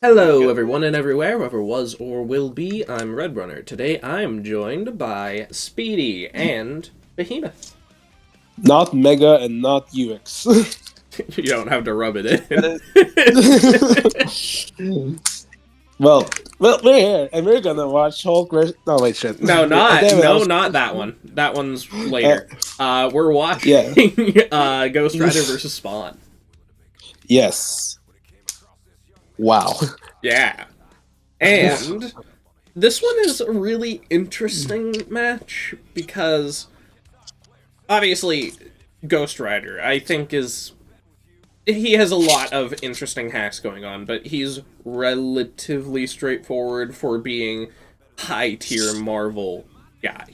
Hello, everyone and everywhere, whoever was or will be. I'm Redrunner. Today I'm joined by Speedy and Behemoth. Not Mega and not UX. You don't have to rub it That in. is, well, we're here and we're gonna watch Hulk. No, wait, shit. No, not Damn it, I no, was. not that one. That one's Uh, later. We're yeah. watching Ghost Rider versus Spawn. Yes. Wow. Yeah, and this one is a really interesting match because obviously Ghost Rider, I think, is he has a lot of interesting hacks going on, but he's relatively straightforward for being high tier Marvel guy.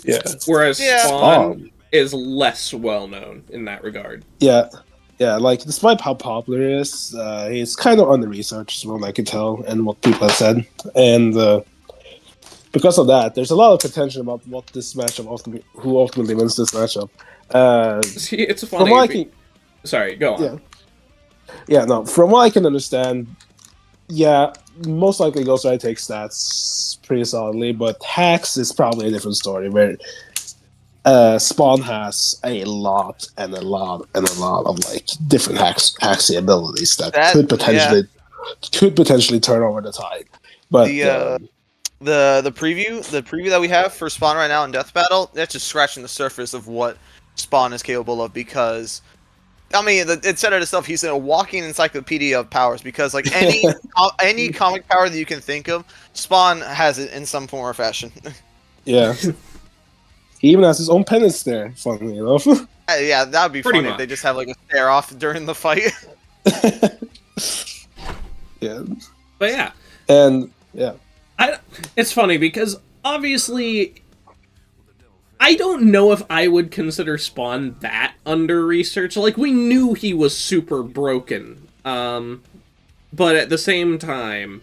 Yeah. Whereas yeah, Spawn is less well known in that regard. Yeah. Yeah. Like, despite how popular he is, he's kind of under researched, from what I can tell, and what people have said. And because of that, there's a lot of potential about what this matchup who ultimately wins this matchup. See, it's From funny. what I can, Sorry, go on. yeah, yeah, no. From what I can understand, yeah, most likely Ghost Rider takes stats pretty solidly, but Hacks is probably a different story where Spawn has a lot and a lot and a lot of like different hacksy abilities that could potentially turn over the tide. But the preview that we have for Spawn right now in Death Battle, that's just scratching the surface of what Spawn is capable of. Because I mean, it said it itself. He's a walking encyclopedia of powers. Because like any comic power that you can think of, Spawn has it in some form or fashion. yeah, he even has his own penance there. Funnily enough. Yeah, that would be Pretty funny if much. they just have like a stare off during the fight. Yeah, But yeah, and yeah. it's funny because obviously I don't know if I would consider Spawn that under research. Like, we knew he was super broken. But at the same time,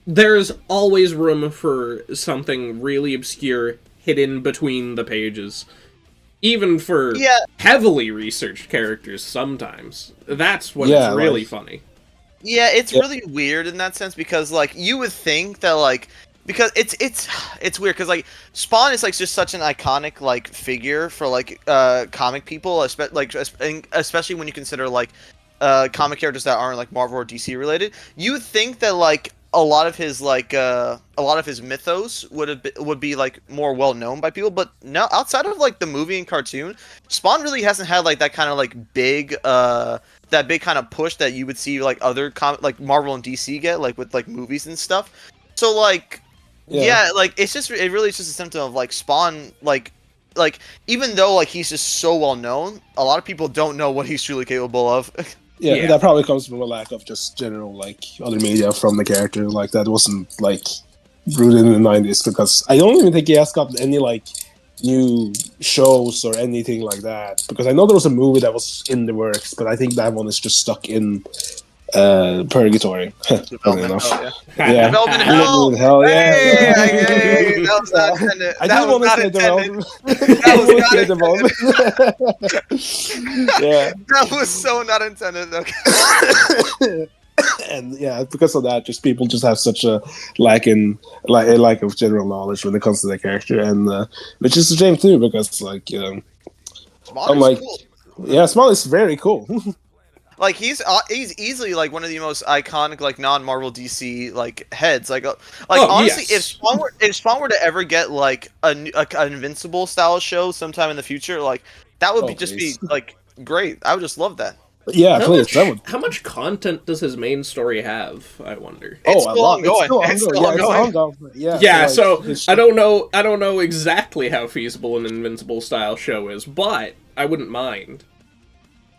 there's always room for something really obscure hidden between the pages. Even for Yeah. heavily researched characters sometimes. That's when Yeah, it's really like- funny. Yeah, it's Yeah. really weird in that sense because like you would think that like because it's weird because like Spawn is like just such an iconic like figure for like comic people, especially when you consider like comic characters that aren't like Marvel or DC related. You would think that like a lot of his mythos would be like more well known by people, but no, outside of like the movie and cartoon, Spawn really hasn't had like that kind of like big that big kind of push that you would see like other like Marvel and DC get like with like movies and stuff. So like yeah, like it really is just a symptom of like Spawn like even though like he's just so well known, a lot of people don't know what he's truly capable of. Yeah, Yeah. that probably comes from a lack of just general like other media from the character. Like that wasn't like rooted in the '90s because I don't even think he has gotten any like new shows or anything like that. Because I know there was a movie that was in the works, but I think that one is just stuck in purgatory. Funny Development enough. hell, Yeah. Development hell. Development hell, yeah. Hey, that was not intended. I That didn't was want to not say intended. development. That was not development. Yeah. That was so not intended. Okay. And yeah, because of that, just people just have such a lack of general knowledge when it comes to the character, and which is a shame too, because like Spawn I'm is like, cool. yeah, Small is very cool. Like he's easily like one of the most iconic like non-Marvel DC like heads. Like honestly, yes. if Spawn were to ever get like an Invincible style show sometime in the future, like that would Oh, be just please. be like great. I would just love that. Yeah, please, that would. How much content does his main story have, I wonder? It's Oh, a still lot. ongoing. It's still ongoing. Yeah, it's ongoing. Yeah. Yeah, so like, his- I don't know exactly how feasible an Invincible style show is, but I wouldn't mind.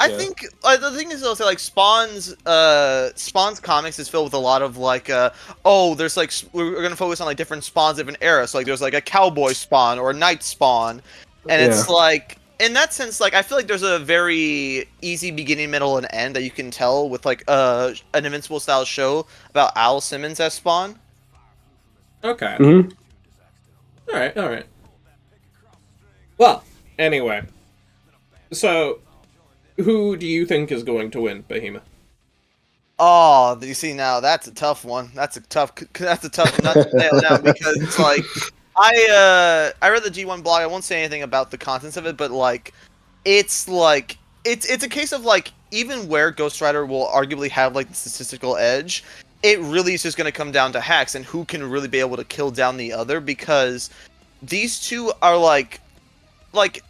I Yeah. think the thing is also like Spawn's comics is filled with a lot of like there's like we're gonna focus on like different Spawns, different eras. So like there's like a cowboy Spawn or a knight Spawn, and it's Yeah. like in that sense like I feel like there's a very easy beginning, middle, and end that you can tell with like an Invincible style show about Al Simmons as Spawn. Okay. Mhm. All right. Well, anyway. So, who do you think is going to win, Behemoth? Oh, you see now that's a tough one. That's a tough nut to nail down because it's like I read the G1 blog. I won't say anything about the contents of it, but it's like it's a case of like even where Ghost Rider will arguably have like the statistical edge, it really is just going to come down to hacks and who can really be able to kill down the other because these two are like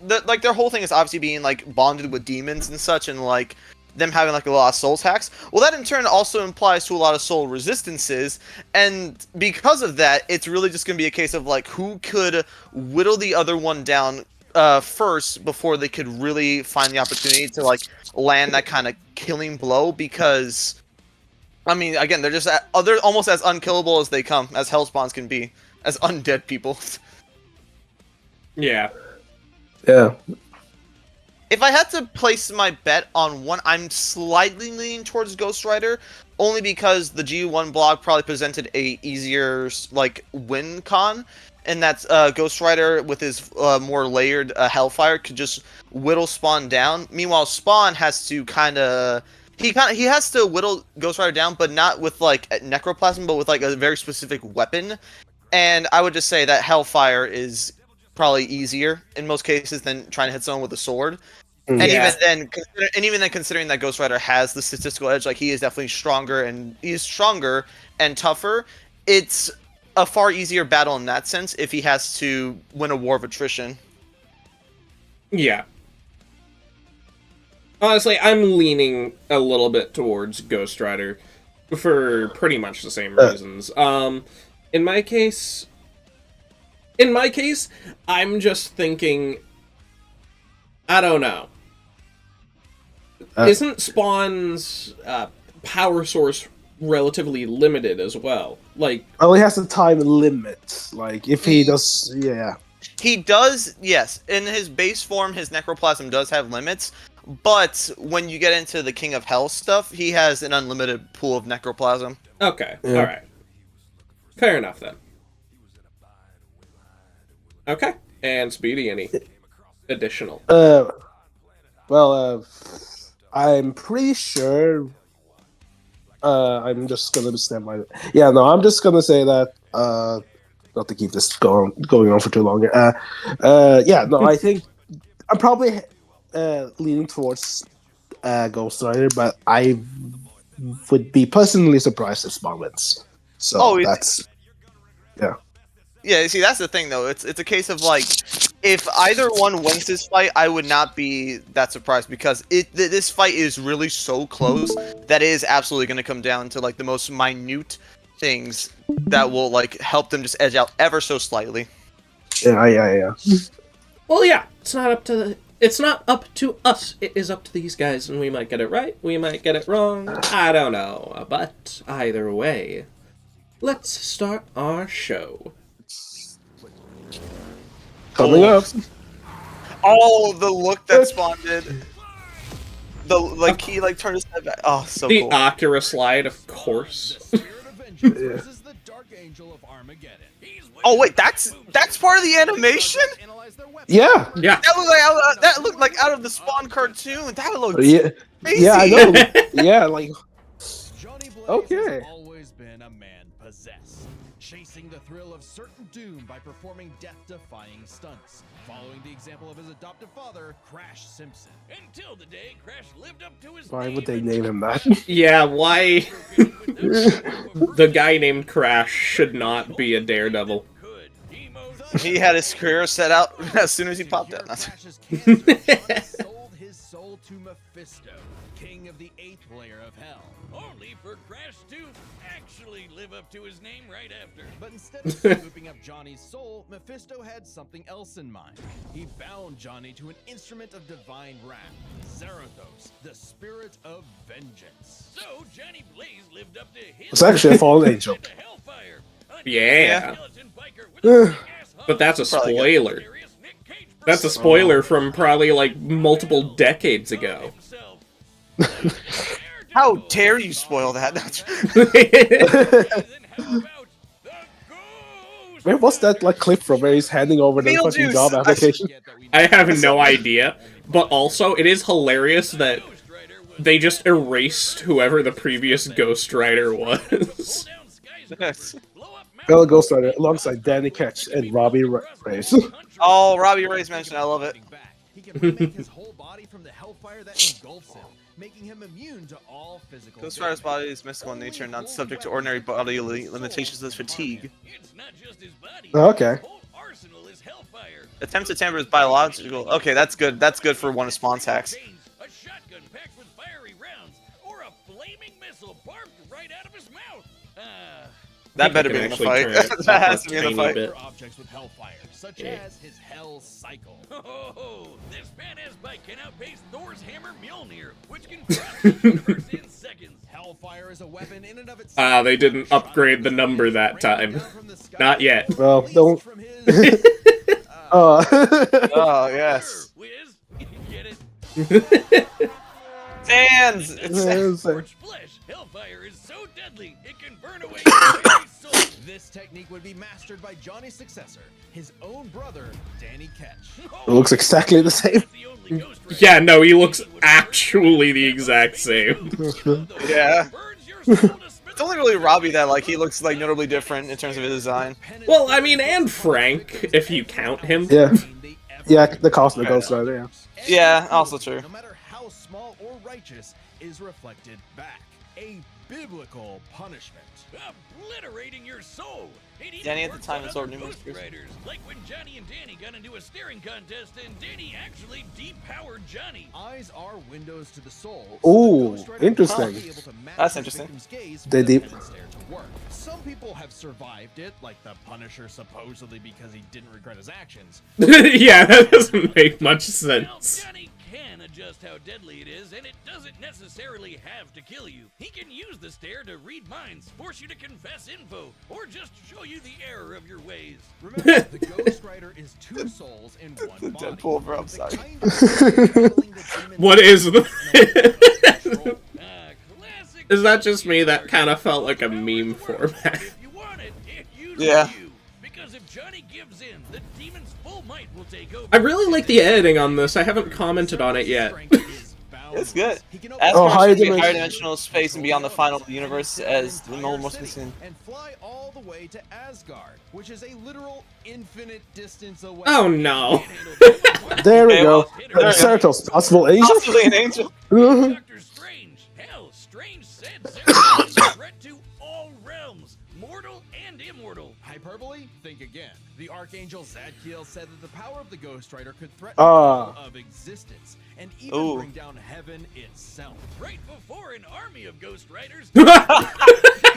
their whole thing is obviously being like bonded with demons and such and like them having like a lot of souls hacks. Well, that in turn also implies to a lot of soul resistances, and because of that, it's really just going to be a case of like who could whittle the other one down first before they could really find the opportunity to like land that kind of killing blow. Because I mean, again, they're almost as unkillable as they come, as Hellspawns can be, as undead people. Yeah. Yeah. If I had to place my bet on one, I'm slightly leaning towards Ghost Rider, only because the G1 blog probably presented a easier like win con, and that's Ghost Rider with his more layered Hellfire could just whittle Spawn down. Meanwhile, Spawn has to he has to whittle Ghost Rider down, but not with like Necroplasm, but with like a very specific weapon. And I would just say that Hellfire is probably easier in most cases than trying to hit someone with a sword. And Yeah. even then, considering that Ghost Rider has the statistical edge, like he is definitely stronger and tougher. It's a far easier battle in that sense if he has to win a war of attrition. Yeah. Honestly, I'm leaning a little bit towards Ghost Rider for pretty much the same reasons. In my case, I'm just thinking, I don't know. Isn't Spawn's power source relatively limited as well? Like, he has a time limit. Like, if he does, yeah. He does, yes. In his base form, his Necroplasm does have limits, but when you get into the King of Hell stuff, he has an unlimited pool of Necroplasm. okay, Yeah. alright. Fair enough, then. Okay, and Speedy, any additional? Well, I'm pretty sure. I'm just gonna stand by. Yeah, no, I'm just gonna say that. Not to keep this going on for too long. Yeah, no, I think I'm probably leaning towards Ghost Rider, but I would be personally surprised if Spawn wins. So that's yeah. Yeah, see, that's the thing, though. It's a case of, like, if either one wins this fight, I would not be that surprised, because this fight is really so close that it is absolutely going to come down to, like, the most minute things that will, like, help them just edge out ever so slightly. Yeah. Well, yeah, it's not up to us. It is up to these guys, and we might get it right, we might get it wrong. I don't know, but either way, let's start our show. Coming up. Oh, the look that Spawn did. He turned his head back. Oh, so The cool. Akira slide, of course. Oh wait, that's part of the animation. Yeah. Yeah. That looked like out of the Spawn cartoon. That looked Yeah. crazy. Yeah, I know. Yeah, like. Okay. Has always been a man possessed, chasing the thrill of certain doom by performing death-defying stunts, following the example of his adoptive father, Crash Simpson. Until the day Crash lived up to his Why would they name him that? Yeah, why? The guy named Crash should not be a daredevil. He had his career set out as soon as he popped out. Sold his soul to Mephisto, king of the 8th layer of hell. Only for Crash to actually live up to his name right after. But instead of scooping up Johnny's soul, Mephisto had something else in mind. He bound Johnny to an instrument of divine wrath, Zarathos, the spirit of vengeance. So Johnny Blaze lived up to his It's actually a fallen angel. the Hellfire. Yeah. Skeleton biker with a big ass hug. But that's a Probably spoiler. Serious Nick Cage That's a spoiler from probably like multiple decades ago. himself. How dare you spoil that? Then how about the ghost? Where was that like clip from where he's handing over the fucking Beetlejuice. job application? I have no idea, but also it is hilarious that they just erased whoever the previous Ghost Rider was. Yes. Fellow Ghost Rider alongside Danny Ketch and Robbie Reyes. Oh, Robbie Reyes mentioned. I love it. He can remake his whole body from the hellfire that engulfs him, making him immune to all physical Ghost Rider's body is mystical in nature and not subject to ordinary bodily limitations as fatigue. Okay. Attempts to tamper is biological. Okay, that's good. That's good for one of Spawn's hacks. A shotgun packed with fiery rounds, or a flaming missile barfed right out of his mouth. That better be in the fight. That has to be in the fight. bit. Objects with hellfire, such as his Hell Cycle. Oh, this badass bike can outpace Thor's hammer Mjolnir, which can cross the universe in seconds. Hellfire is a weapon in and of itself. They didn't upgrade the number that time. Not yet. Well, don't. From his, Oh, yes. Wiz, get it? Sands! It's Scorched flesh. Hellfire is so deadly, it can burn away your very soul. this technique would be mastered by Johnny's successor, his own brother, Danny Ketch. It looks exactly the same. The only Ghost Rider Yeah, no, he looks actually the exact same. Yeah. burns your soul to smithereens. It's only really Robbie that like he looks like notably different in terms of his design. Well, I mean, and Frank, if you count him. Yeah. Yeah, the Cosmic Ghost Rider, yeah. Yeah, also true. No matter how small or righteous, is reflected back. A biblical punishment. Obliterating your soul. It even Danny at the works time on absorbed other numerous Ghost fears. Riders, like when Johnny and Danny got into a staring contest and Danny actually depowered Johnny. Eyes are windows to the soul. Ooh, the Ghost Rider interesting. must be able to match That's his interesting. victim's gaze They for the deep- penance stare to work. Some people have survived it, like the Punisher supposedly because he didn't regret his actions. Yeah, that doesn't make much Well, sense. Johnny can adjust how deadly it is, and it doesn't necessarily have to kill you. He can use the stare to read minds, force you to confess info, or just show you the error of your ways. Remember, the Ghost Rider is two souls in one body. Deadpool, bro, I'm The sorry. kind of channeling the demon What is the... control. Classic. Is that just me? That kind of felt like a meme format. If you want it, it uses Yeah. you. Because if Johnny gives in, the demon's full might will take over. I really like the editing on this. I haven't commented on it yet. It's good. Asgard Asgard higher should be dimension. higher dimensional space and beyond the final universe as the normal most seen. and fly all the way to Asgard, which is a literal infinite distance away. Oh no. There we Okay, go. well, there we go. Certos, possible angel? Possibly an angel. Doctor Strange. Hell, Strange said Zerath is a threat to all realms, mortal and immortal. Hyperbole? Think again. The Archangel Zadkiel said that the power of the Ghost Rider could threaten Ah. all of existence and even Ooh. bring down heaven itself. Right before an army of Ghost Riders.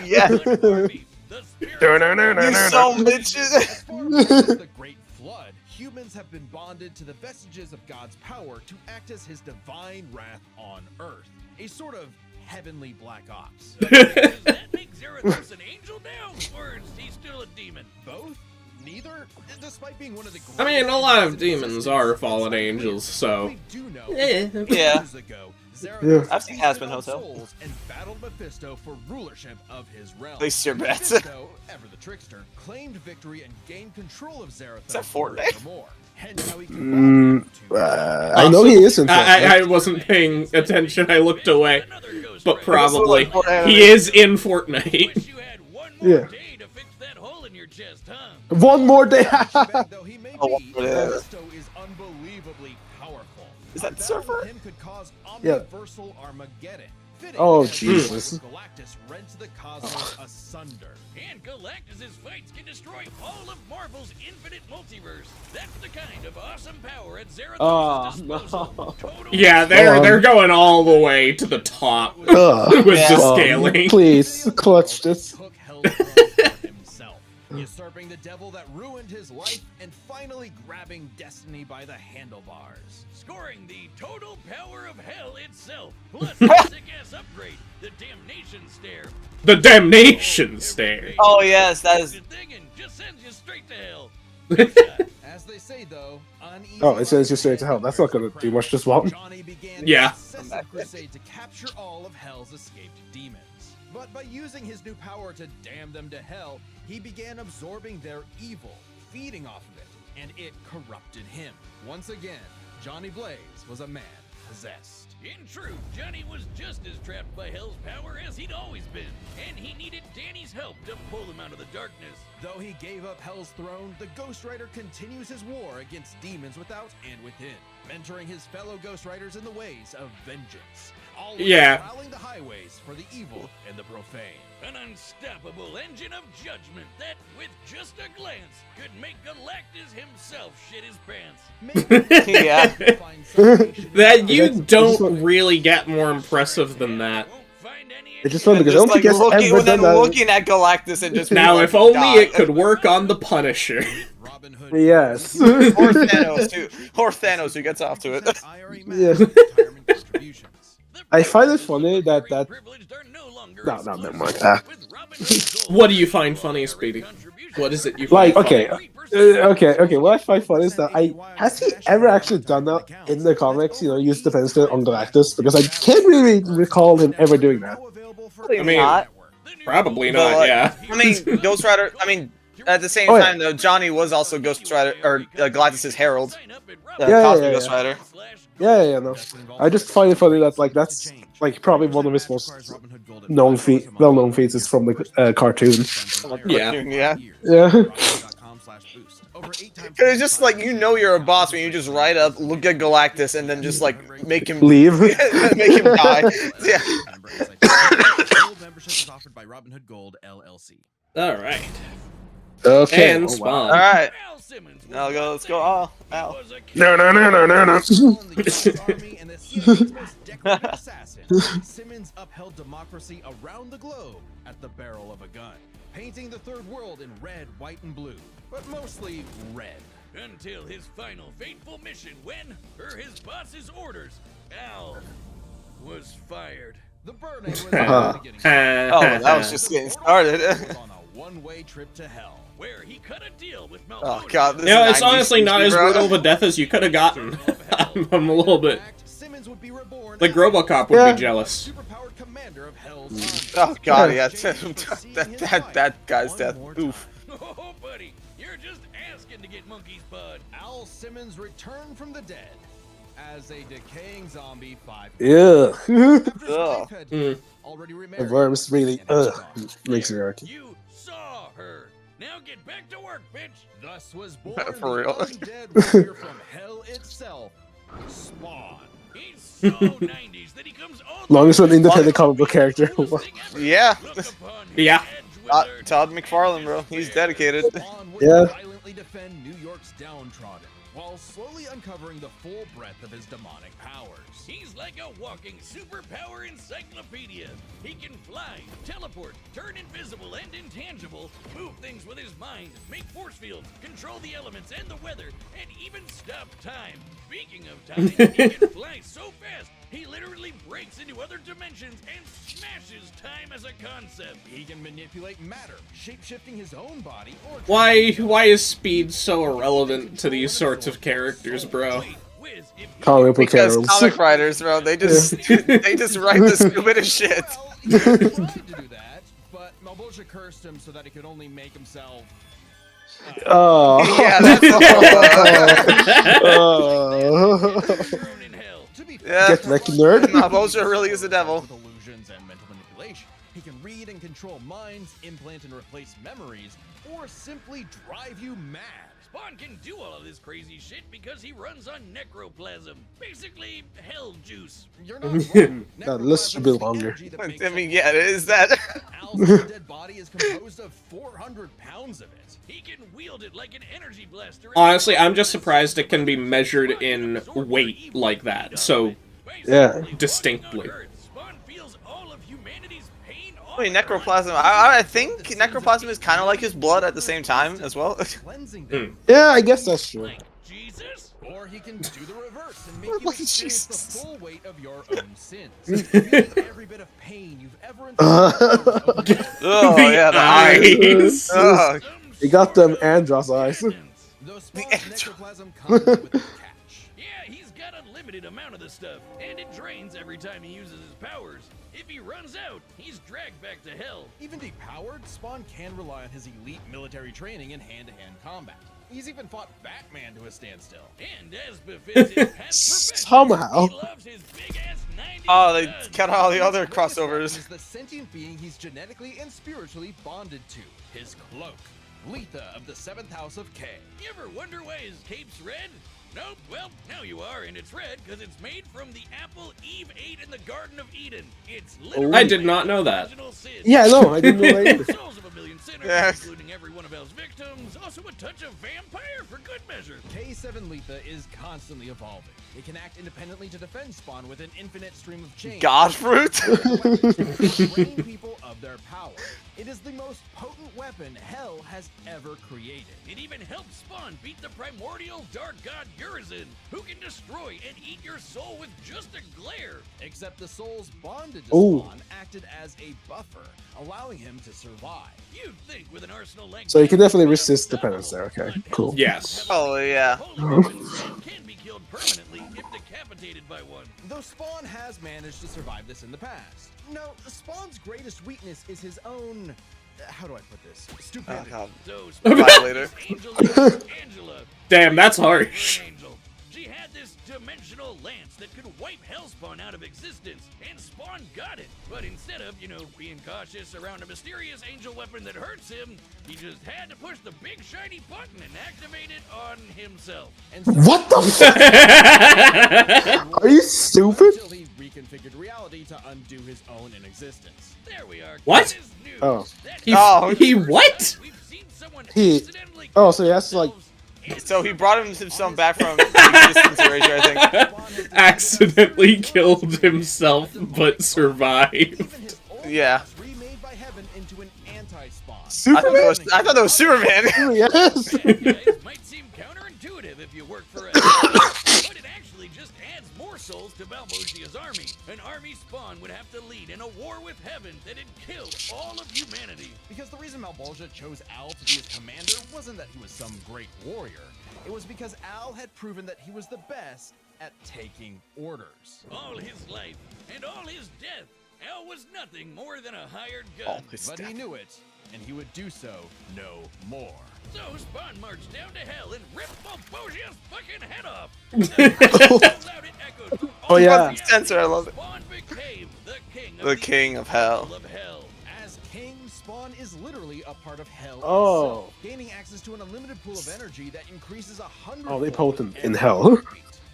Yeah. One army, the spirits You so bitches. As far as the Great Flood, humans have been bonded to the vestiges of God's power to act as his divine wrath on Earth. A sort of heavenly Black Ops. Does that make Zarathos an angel now, or is he still a demon? Both? Neither? Despite being one of the I mean, a lot of greatest demons existence, are it's fallen clear angels, that so... we do know Eh. Yeah. years ago, Yeah. Zarathos I've seen feasted Has-Been on Hotel. souls and battled Mephisto for rulership of his realm. At least your bets. Mephisto, ever the trickster, claimed victory and gained control of Zarathos that Fortnite? forevermore. Hence how he Mm, combined I know he is in I Fortnite. wasn't paying attention. I looked away. Another Ghost But Rider. probably. It's like Fortnite. He is in Fortnite. Wish you had one more Yeah. day to fix that hole in your chest, huh? One more day. Douchebag though he may Oh, be, yeah. Mephisto is unbelievably powerful. Is that A battle Surfer? with him could cause Yeah. omniversal Armageddon. Fitting Oh, as Jesus. Galactus rents the cosmos asunder. And Galactus' fights can destroy all of Marvel's infinite multiverse. That's the kind of awesome power at Zarathos' Oh, disposal. no. Total Yeah, they're going all the way to the top with Ugh. the Yeah. scaling. Please, clutch this. Took Hell's throne for himself, usurping the devil that ruined his life and finally grabbing destiny by the handlebars. scoring the total power of hell itself, plus a sick-ass upgrade, the Damnation Stare. The damnation stare. Oh yes, that is. The thing and just sends you straight to hell. As they say though, uneasy Oh, it sends you life straight to hell. That's not gonna do much this well. Johnny began Yeah. an obsessive crusade to capture all of Hell's escaped demons. But by using his new power to damn them to hell, he began absorbing their evil, feeding off of it, and it corrupted him. Once again, Johnny Blaze was a man possessed. In truth, Johnny was just as trapped by Hell's power as he'd always been, and he needed Danny's help to pull him out of the darkness. Though he gave up Hell's throne, the Ghost Rider continues his war against demons without and within, mentoring his fellow Ghost Riders in the ways of vengeance. Always prowling the highways for the evil and the profane. An unstoppable engine of judgment that, with just a glance, could make Galactus himself shit his pants. Yeah. That you don't really get more impressive than that. Won't find any It's just fun because I Just don't like think it's looking, ever then done that. looking at Galactus and just Now, like, if only die. it could work on the Punisher. Robin Hood. Yes. Or Thanos, too. Or Thanos, who gets off to it. Yeah. I find it funny that No, never mind. What do you find funny, Speedy? What is it you find Like, okay, funny? okay. What I find funny is that has he ever actually done that in the comics? You know, used the penicillin on Galactus, because I can't really recall him ever doing that. I mean, Not. probably But, not, like, yeah. I mean, Ghost Rider. I mean, at the same Oh, yeah. time, though, Johnny was also Ghost Rider or Galactus's herald. Yeah, Cosmic yeah. Ghost Rider. Yeah, no. I just find it funny that, like, that's like probably one of his most known well-known feats is from the cartoon. Yeah. Yeah. Yeah. It's just like, you know, you're a boss when you just ride up, look at Galactus, and then just like make him Leave. make him die. Yeah. Membership is offered by Robin Hood Gold LLC. Alright. Okay. And Oh, wow. Spawn. All right. Al Simmons was Now go. a Let's go. Oh, He Al. was a kid. No. Simmons upheld democracy around the globe at the barrel of a gun, painting the third world in red, white, and blue, but mostly red. Until his final fateful mission when, per his boss's orders, Al was fired. The burning was Uh-huh. only getting Oh, that was just getting started. on a one-way trip to hell. Where he cut a deal with Oh Malvolio. God. This You know, is it's 90s honestly not as bro. brutal of a death as you could have gotten. I'm a little bit. Simmons would be reborn Like, as Robocop would Yeah. be jealous. superpowered commander of Hell's Oh God. Yeah. Yeah. that guy's death. Oof. Oh, buddy, you're just asking to get monkey's bud. Al Simmons returned from the dead as a decaying zombie 5. Yeah. After his Ugh. wife had Mm. already The remarried. worms really and was gone. makes me argue. You saw her. Now get back to work, bitch. Thus was born For the real. undead warrior from hell itself, Spawn. He's so 90s that he comes all the Longest way one independent back. comic book character. Coolest thing ever. Yeah. Look upon his Yeah. edge wizard. Todd McFarlane, bro. He's dedicated. Spawn would Yeah. violently defend New York's downtrodden, while slowly uncovering the full breadth of his demonic powers. He's like a walking superpower encyclopedia. He can fly, teleport, turn invisible and intangible, move things with his mind, make force fields, control the elements and the weather, and even stop time. Speaking of time, he can fly so fast, he literally breaks into other dimensions and smashes time as a concept. He can manipulate matter, shapeshifting his own body or Why is speed so irrelevant to these sorts of characters, bro? Wait, Wiz, if you Comic book Because heralds. comic writers, bro, they just write the stupidest shit. Well, he tried to do that, but Malvolio cursed him so that he could only make himself. Oh. Yeah, that's Oh. thrown in hell. To be Yeah. Get wrecked, nerd. Malvolio really is the devil. With illusions and mental manipulation, he can read and control minds, implant and replace memories, or simply drive you mad. Spawn can do all of this crazy shit because he runs on necroplasm. Basically, hell juice. You're not wrong. That list should be Necroplasm is the longer. energy that makes I mean, up yeah, it is that. Al's dead body is composed of 400 pounds of it. He can wield it like an energy blaster. Honestly, I'm just surprised it can be measured in weight like that, so Yeah. distinctly. Spawn feels all of humanity's pain. I mean, necroplasm. I think necroplasm is kind of like his blood at the same time as well. Cleansing them. Yeah, I guess that's true. Like Jesus? Or he can do the reverse and make you Like experience the Jesus. full weight of your own sins. Feeling every bit of pain you've ever endured. Oh yeah, the eyes. Oh, He got them Andros eyes. Though Spawn's necroplasm comes with a catch. Yeah, he's got unlimited amount of the stuff, and it drains every time he uses his powers. If he runs out, he's dragged back to hell. Even depowered, Spawn can rely on his elite military training in hand-to-hand combat. He's even fought Batman to a standstill. And as befits his past profession, Somehow. he loves his big-ass 90s Oh, they guns. cut out all the other His latest weapon crossovers. is the sentient being he's genetically and spiritually bonded to, his cloak. Letha of the 7th House of K. You ever wonder why his cape's red? Nope. Well, now you are, and it's red because it's made from the apple Eve ate in the Garden of Eden. It's literally I did not know that. original sin. Yeah, I know. I didn't know that either. Souls of a million sinners, Yeah. including every one of Hell's victims. Also a touch of vampire for good measure. K7 Letha is constantly evolving. It can act independently to defend Spawn with an infinite stream of change. God fruit. Drain people of their power. It is the most potent weapon Hell has ever created. It even helped Spawn beat the primordial dark god Urizen, who can destroy and eat your soul with just a glare. Except the souls bonded to Ooh. Spawn acted as a buffer, allowing him to survive. You'd think with an arsenal like So you can that, definitely you'd resist the have penance there. double. Okay, But cool. Hell's Yes. Oh, yeah. holy weapons can be killed permanently if decapitated by one. Though Spawn has managed to survive this in the past. No, Spawn's greatest weakness is his own... how do I put this? Oh, Stupidity. God. So Violator. Angela. Damn, that's harsh. Angel. She had this dimensional lance that could wipe Hellspawn out of existence, and Spawn got it. But instead of, being cautious around a mysterious angel weapon that hurts him, he just had to push the big shiny button and activate it on himself. And so What the fuck? Are you stupid? until he reconfigured reality to undo his own inexistence. There we are. What? That is news. Oh. That He, is Oh. he the first what? time we've seen someone He- accidentally oh, so kill he has to, like- themselves and So he brought himself back from existence erasure, I think. Spawn has Accidentally decided to killed transform himself, but survived. even his own Yeah. boss remade by heaven into an anti-Spawn. Superman? I thought that was Superman. Yes. bad guys might seem counterintuitive if you work for a but it actually just adds more souls to Balmosia's army. An army Spawn would have to lead in a war with heaven that had killed all of humanity. Because the reason Malbolgia chose Al to be his commander wasn't that he was some great warrior. It was because Al had proven that he was the best at taking orders. All his life and all his death, Al was nothing more than a hired Oh, gun. his But he death. knew it, and he would do so no more. So Spawn marched down to hell and ripped Balmosia's fucking head off. So loud it echoed through Oh, all yeah. reality, Censor, I love it. Spawn became The king of hell. Of hell. As king, Spawn is literally a part of Hell Oh. itself, gaining access to an unlimited pool of energy that increases 100. Oh, they potent in hell.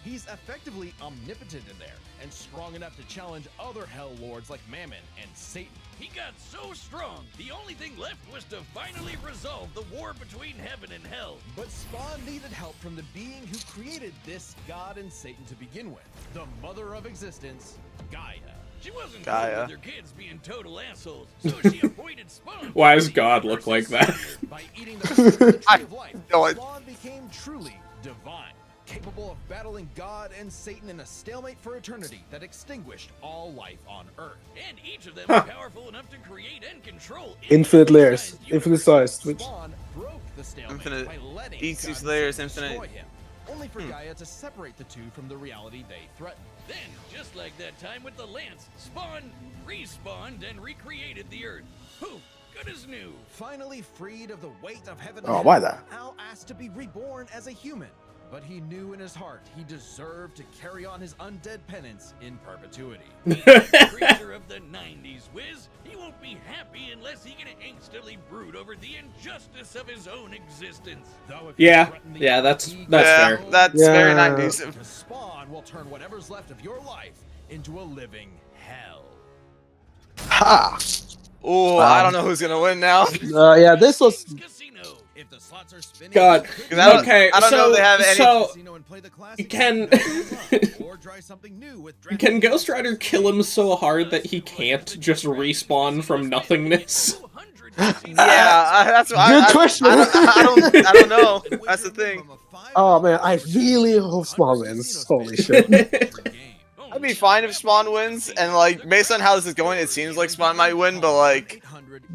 He's effectively omnipotent in there, and strong enough to challenge other Hell Lords like Mammon and Satan. He got so strong, the only thing left was to finally resolve the war between heaven and hell. But Spawn needed help from the being who created this God and Satan to begin with, the mother of existence, Gaia. She wasn't Gaia. cool with her kids being total assholes, so she appointed Spawn. Why does God look like that? By eating the fruit of the tree of life, know it. Spawn became truly divine, capable of battling God and Satan in a stalemate for eternity that extinguished all life on Earth. And each of them Huh. powerful enough to create and control Infinite layers. sized Infinite size. Which... Spawn broke the stalemate Infinite- by letting each God these and layers, Satan infinite. destroy him, only for Gaia to separate the two from the reality they threatened. Then, just like that time with the lance, Spawn respawned and recreated the Earth. Poof, good as new. Finally freed of the weight of heaven, Oh, and why hell, that? Al asked to be reborn as a human, but he knew in his heart he deserved to carry on his undead penance in perpetuity. Creature of the 90s, Wiz, he won't be happy unless he can angstily brood over the injustice of his own existence. Though if you Yeah, threaten the yeah, earth, that's he fair. will That's Yeah. very 90s. because Spawn will turn whatever's left of your life into a living hell. Ha! Ooh, I don't know who's gonna win now. Yeah, this was. Casino. If the slots are spinning, God. I don't- Okay, I don't know so if they have any- so Casino and play the classic can or try something new with can Ghost Rider kill him so hard that he can't just respawn from nothingness? 200 Yeah, that's what Good question. I don't know. That's the thing. Oh man, I really hope Spawn wins. Holy shit. I'd be fine if Spawn wins, and like based on how this is going, it seems like Spawn might win, but like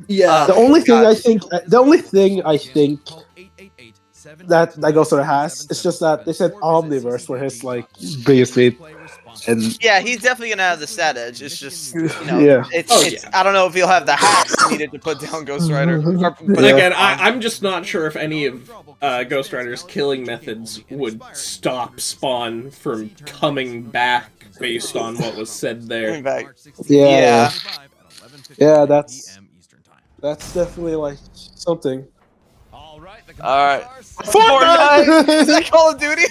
Yeah. The only thing God. I think, that Ghost Rider has, it's just that they said Omniverse for his like biggest feat, and yeah, he's definitely gonna have the stat edge. It's just you know, Yeah. it's, Oh, it's yeah. I don't know if he'll have the hacks needed to put down Ghost Rider. But again, I'm just not sure if any of Ghost Rider's killing methods would stop Spawn from coming back based on what was said Coming there. back. Yeah. Yeah, that's definitely like something. Alright. Fortnite! Is that Call of Duty?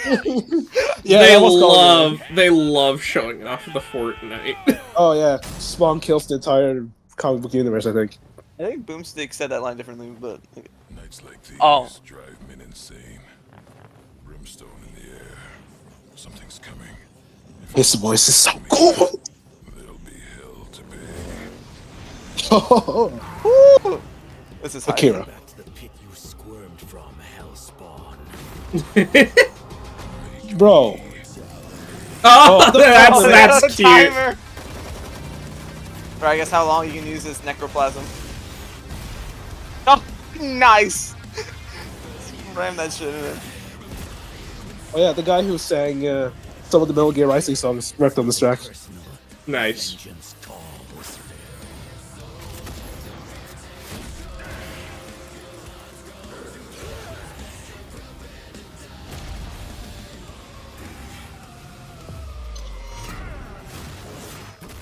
Yeah, they that was Call of Duty. love showing off the Fortnite. Oh yeah, Spawn kills the entire comic book universe, I think. I think Boomstick said that line differently, but... Nights like these drive men insane. Brimstone in the air. Something's coming. His voice is so cool. There'll be hell to pay. This is Akira. Back to the pit you squirmed from, Hellspawn. Bro. Oh, that's the cute. timer. Or I guess how long you can use this necroplasm. Oh, nice! Ram that shit in it. Oh yeah, the guy who sang some of the Metal Gear Rising songs worked on this track. Nice. Vengeance calls.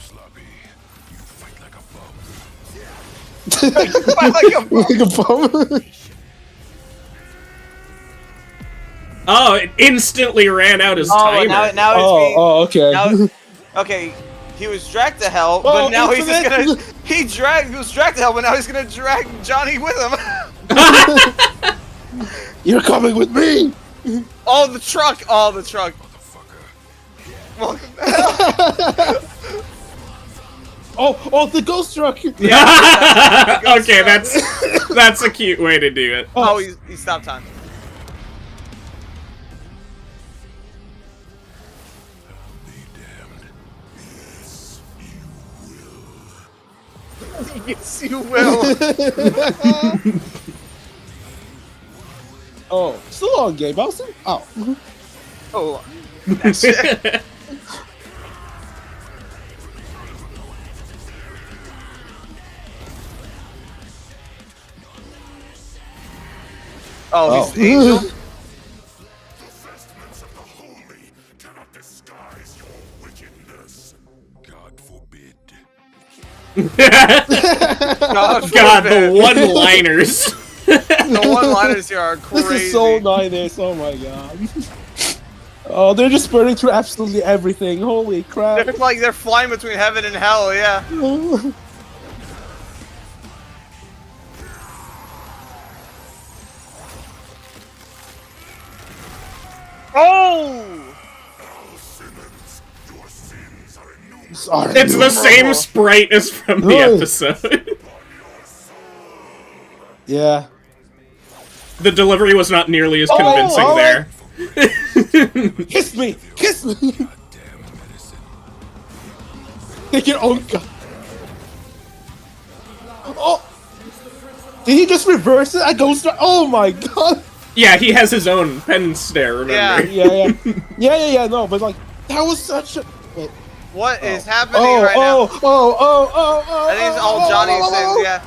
Sloppy, you fight like a bum. Like a Like a bum. Oh, it instantly ran out his Oh, timer. now it's being... Okay. Now, okay, he was dragged to hell, Oh, but now he's just infinite. gonna... He was dragged to hell, but now he's gonna drag Johnny with him. You're coming with me. Oh, the truck! Oh, the truck. Welcome back. Oh, the ghost truck. Yeah, Okay, that's a cute way to do it. Oh, he stopped time. Yes, you will. Oh, still on Game Bowser? Oh. Oh, that shit. Oh, he's the angel. God forbid. God, the one-liners. The one-liners here are crazy. This is so nice. Oh my god. Oh, they're just burning through absolutely everything. Holy crap. They're like they're flying between heaven and hell. Yeah. Oh! Sorry. It's the same sprite as from the Oh. episode. Yeah. The delivery was not nearly as Oh, convincing oh, there. Kiss me! Kiss me! Take your own gun. Oh! Did he just reverse it? I ghost. Oh my god! Yeah, he has his own pen stare, remember? Yeah. No, but like that was such a. Wait. What is happening right now? Oh! I think it's all Johnny says. Yeah.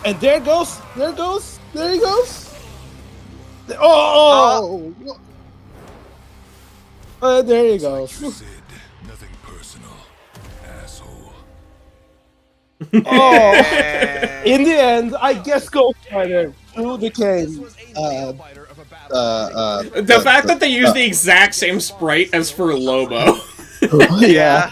And there he goes. Oh! There you go. You said nothing personal, asshole. Oh! In the end, I guess Ghost Rider became. The fact that they use the exact same sprite as for Lobo. Yeah.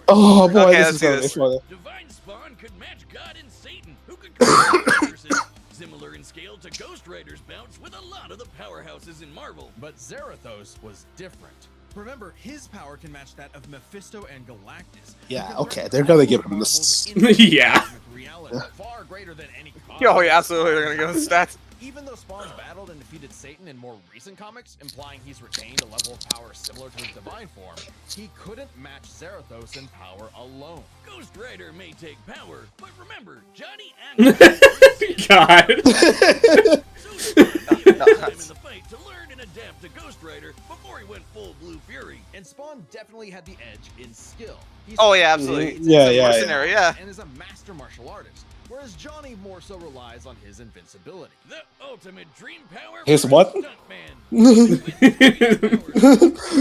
Oh boy, Okay, this let's is do gonna be this. funny. Divine Spawn could match God and Satan, who could create universes similar in scale to Ghost Rider's bouts with a lot of the powerhouses in Marvel. But Zarathos was different. Remember, his power can match that of Mephisto and Galactus. Yeah, okay, they're gonna give him this. Yeah. Reality, far greater than any Oh yeah, absolutely. They're gonna go with stats. Even though Spawn's battled and defeated Satan in more recent comics, implying he's retained a level of power similar to his divine form, he couldn't match Zarathos in power alone. Ghost Rider may take power, but remember, Johnny and God. so he had time in the fight to learn and adapt to Ghost Rider before he went full Blue Fury. And Spawn definitely had the edge in skill. He's Oh yeah, absolutely. Yeah. Mercenary, yeah. And is a master martial artist. whereas Johnny more so relies on his invincibility. The ultimate dream power His for a what? stuntman.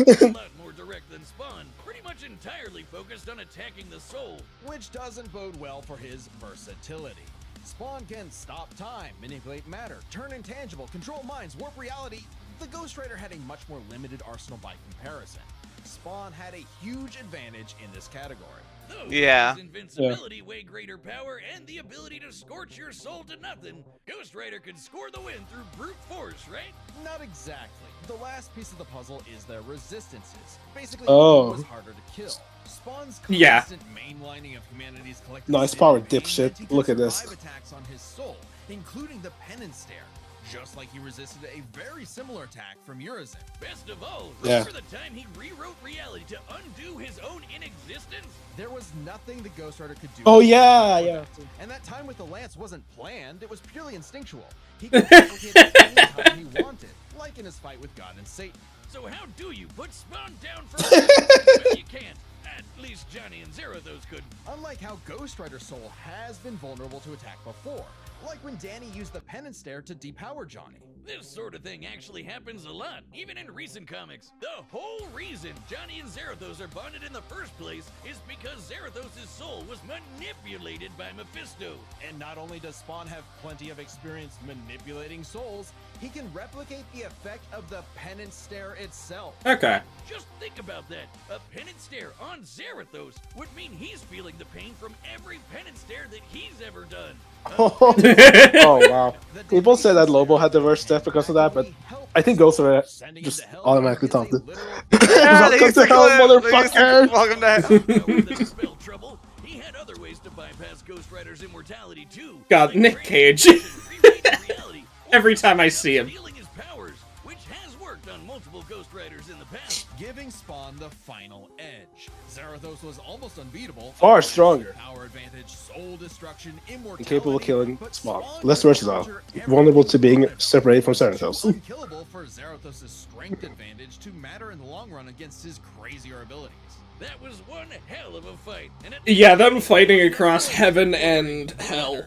With a lot more direct than Spawn, pretty much entirely focused on attacking the soul. Which doesn't bode well for his versatility. Spawn can stop time, manipulate matter, turn intangible, control minds, warp reality. The Ghost Rider had a much more limited arsenal by comparison. Spawn had a huge advantage in this category. Though Yeah. his invincibility, way greater power, and the ability to scorch your soul to nothing, Ghost Rider could score the win through brute force, right? Not exactly. The last piece of the puzzle is their resistances. Basically, Oh. who was harder to kill. Spawn's Yeah. constant mainlining of humanity's collective Nice sin power, and pain dipshit. meant he could Look at this. survive attacks on his soul, including the penance stare. Just like he resisted a very similar attack from Urizen. Best of all, Yeah. remember the time he rewrote reality to undo his own inexistence? There was nothing the Ghost Rider could do. Oh to yeah, stop yeah. that. And that time with the lance wasn't planned, it was purely instinctual. He could replicate it anytime he wanted, like in his fight with God and Satan. So how do you put Spawn down for well, you can't. At least Johnny and Zerathos couldn't. Unlike how Ghost Rider's soul has been vulnerable to attack before, like when Danny used the penance stare to depower Johnny. This sort of thing actually happens a lot, even in recent comics. The whole reason Johnny and Zerathos are bonded in the first place is because Zerathos' soul was manipulated by Mephisto. And not only does Spawn have plenty of experience manipulating souls, he can replicate the effect of the penance stare itself. Okay. Just think about that. A penance stare on Zerathos would mean he's feeling the pain from every penance stare that he's ever done. Oh wow. People said that Lobo had the worst death because of that, but I think Ghost Rider just automatically topped it. Welcome to hell, motherfucker! Welcome to hell. However, that spelled trouble, he had other ways to bypass Ghost Rider's immortality too. God, like Nick Cage. rewriting reality, or Every time I see him. stealing his powers, which has worked on multiple Ghost Riders in the past. Giving Spawn the final edge. Zerathos was almost unbeatable. Far stronger. Power advantage, soul destruction, immortality. Incapable of killing but Spawn. Spawn Less could versatile. counter Vulnerable to being everything. separated from Zerathos. Unkillable for Zerathos' strength advantage to matter in the long run against his crazier abilities. That was one hell of a fight. And at Yeah, them fighting across heaven and hell.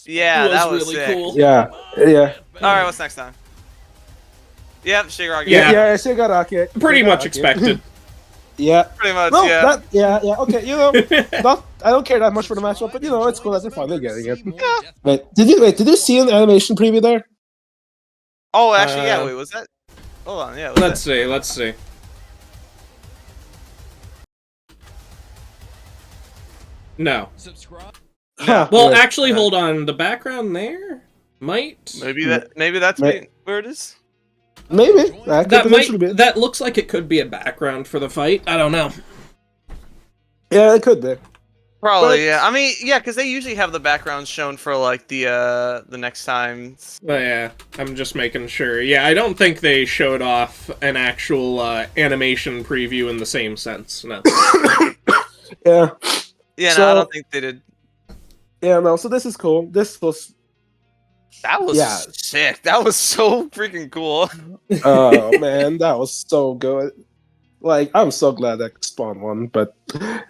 Yeah, that was really sick. cool. Yeah, yeah. Alright, what's next time? Yep, Shigaraki. Yeah. Yeah, Shigaraki. Pretty much Shigaraki. expected. Yeah. Pretty much, No, yeah. yeah, okay, you know, I don't care that much for the matchup, but you know, it's cool that they're finally getting it. Wait, did you see an animation preview there? Oh, actually, yeah, Uh, wait, was that? Hold on, yeah. Was Let's see. No. Subscribe. Huh, Well, yeah. actually, hold on. The background there might. Maybe that's May- where it is? Maybe. That could That potentially be. That looks like it could be a background for the fight. I don't know. Yeah, it could be. Probably, But- yeah. I mean, yeah, because they usually have the backgrounds shown for like the next time. But yeah, I'm just making sure. Yeah, I don't think they showed off an actual animation preview in the same sense. No. Yeah. Yeah, no, So- I don't think they did. Yeah, no, so this is cool. This was That was Yeah. sick. That was so freaking cool. oh man, that was so good. Like, I'm so glad that Spawn won, but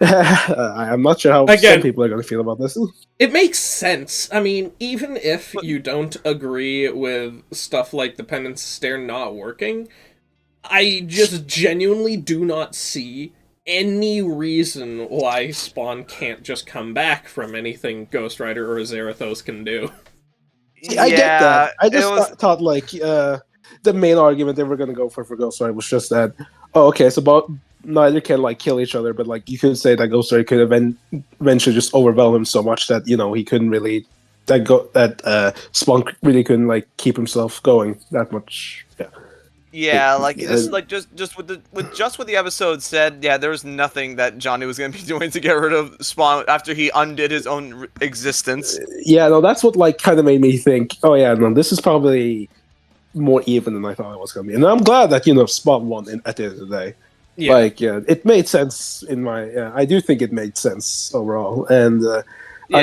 I'm not sure how Again- some people are gonna feel about this. It makes sense. I mean, even if you don't agree with stuff like the penance stare not working, I just genuinely do not see any reason why Spawn can't just come back from anything Ghost Rider or Zerathos can do. See, I get that. I it just was- thought like the main argument they were gonna go for Ghost Rider was just that. Oh, okay, it's about neither can like kill each other, but like you could say that Ghost Rider could eventually just overwhelm him so much that he couldn't really Spawn really couldn't like keep himself going that much. Yeah. Yeah, like Yeah. this, like just with what the episode said, yeah, there was nothing that Johnny was gonna be doing to get rid of Spawn after he undid his own existence. Yeah, no, that's what like kind of made me think. Oh yeah, no, this is probably more even than I thought it was gonna be, and I'm glad that Spawn won at the end of the day. Yeah. Like, yeah, it made sense in my. I do think it made sense overall, and I'm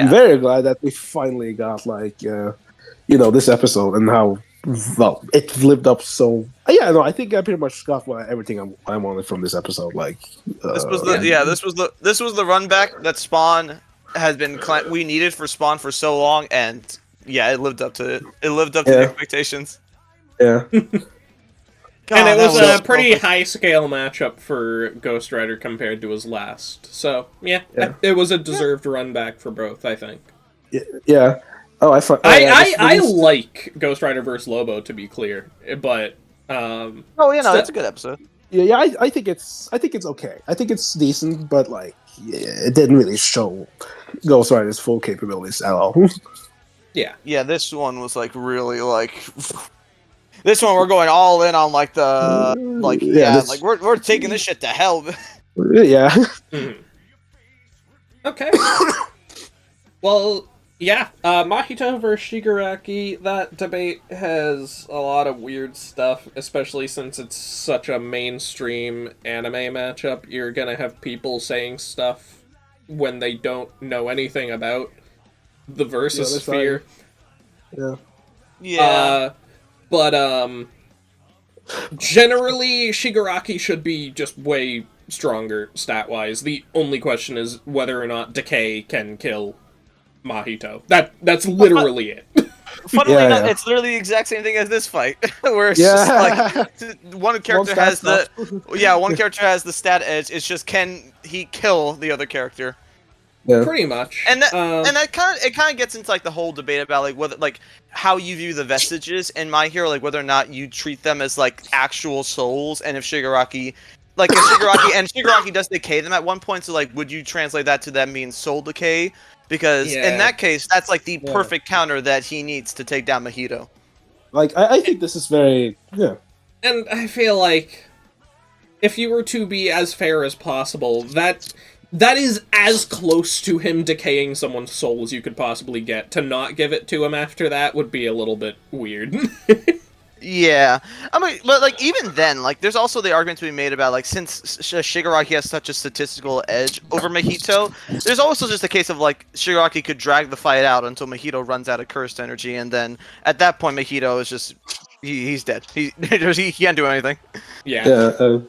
Yeah. very glad that we finally got like this episode and how well it lived up. So yeah, no, I think I pretty much got everything I wanted from this episode. Like This was the this was the run back that Spawn has been we needed for Spawn for so long, and yeah, it lived up to it. It lived up to the expectations. Yeah. God, And it that was a so pretty perfect. high-scale matchup for Ghost Rider compared to his last. So, yeah. It was a deserved run back for both, I think. Yeah. Oh, I like Ghost Rider vs. Lobo, to be clear, but... Oh, you know, it's a good episode. Yeah, I think it's okay. I think it's decent, but like, it didn't really show Ghost Rider's full capabilities at all. Yeah. Yeah, this one was like really like. This one we're going all in on like the like we're taking this shit to hell. Yeah. Mm-hmm. Okay. Well, yeah. Mahito versus Shigaraki. That debate has a lot of weird stuff, especially since it's such a mainstream anime matchup. You're gonna have people saying stuff when they don't know anything about the versus sphere. Yeah. Yeah. But generally Shigaraki should be just way stronger stat-wise. The only question is whether or not Decay can kill Mahito. That's literally it. Funnily enough, it's literally the exact same thing as this fight, where it's just like one character has one character has the stat edge. It's just can he kill the other character? Yeah. Pretty much. And that kind of gets into like the whole debate about like whether like how you view the vestiges in My Hero, like whether or not you treat them as like actual souls, and if Shigaraki does decay them at one point, so like would you translate that to them mean soul decay? Because in that case, that's like the perfect counter that he needs to take down Mahito. Like I think this is very And I feel like if you were to be as fair as possible, that is as close to him decaying someone's soul as you could possibly get. To not give it to him after that would be a little bit weird. Yeah, I mean, but like even then, like there's also the argument to be made about like since Shigaraki has such a statistical edge over Mahito, there's also just a case of like Shigaraki could drag the fight out until Mahito runs out of cursed energy, and then at that point Mahito is just he's dead. He can't do anything. Yeah.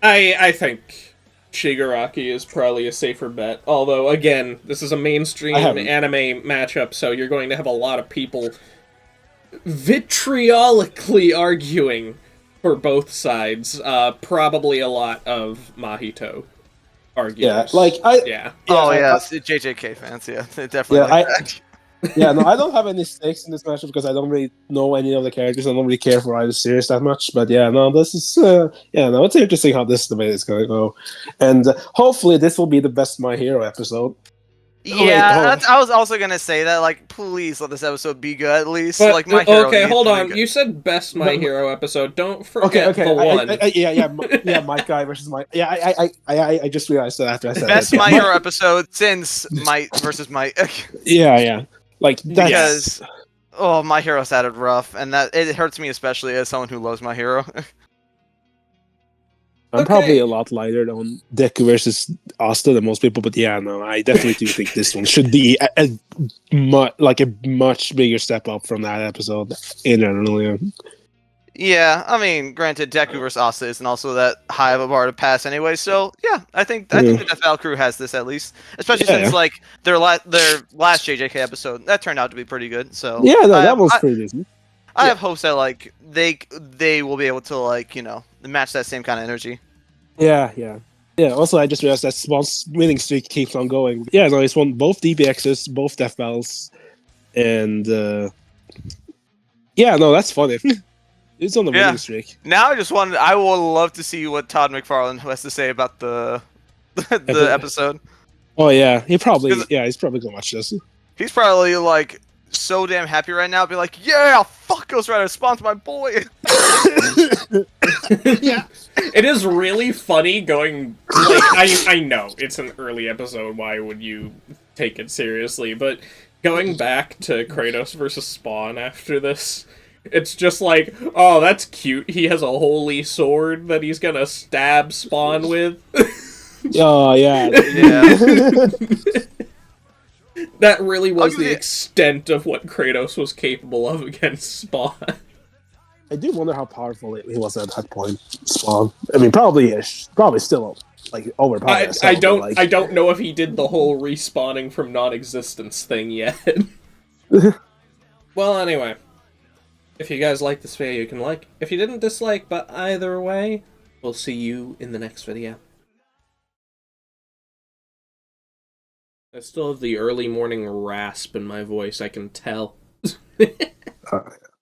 I think Shigaraki is probably a safer bet. Although, again, this is a mainstream anime matchup, so you're going to have a lot of people vitriolically arguing for both sides. Probably a lot of Mahito arguers. JJK fans, definitely. No, I don't have any stakes in this matchup because I don't really know any of the characters. I don't really care for either series that much. But this is it's interesting how this debate is going to go, and hopefully this will be the best My Hero episode. Yeah, I was also gonna say that. Like, please let this episode be good at least. But, like My Hero. Okay, hold on. You said best My Hero episode. Don't forget the one. Mike Guy versus Mike. I just realized that after I said best My Hero episode since Might versus Might. Like that's... Because My Hero sounded rough, and that it hurts me especially as someone who loves My Hero. I'm probably a lot lighter on Deku versus Asta than most people, but I definitely do think this one should be a much bigger step up from that episode in general. Yeah, I mean, granted, Deku versus Asta isn't also that high of a bar to pass anyway. So yeah, I think the Death Battle crew has this at least, especially since like their last JJK episode that turned out to be pretty good. So that was pretty decent. I have hopes that like they will be able to like match that same kind of energy. Yeah. Also, I just realized that Spawn's winning streak keeps on going. He's won both DBXs, both Death Battles, and that's funny. It's on the winning streak. Now I would love to see what Todd McFarlane has to say about the episode. Oh yeah, he's probably gonna watch this. He's probably like so damn happy right now, be like, yeah, fuck Ghost Rider, Spawn's my boy. Yeah, it is really funny going. Like, I know it's an early episode. Why would you take it seriously? But going back to Kratos versus Spawn after this. It's just like, oh, that's cute. He has a holy sword that he's gonna stab Spawn with. Oh, yeah. That really was the extent of what Kratos was capable of against Spawn. I do wonder how powerful he was at that point, Spawn. I mean, probably still like overpower I itself. don't Like, I don't know if he did the whole respawning from non-existence thing yet. Well, anyway, if you guys like this video, you can like. If you didn't dislike, but either way, we'll see you in the next video. I still have the early morning rasp in my voice, I can tell. uh,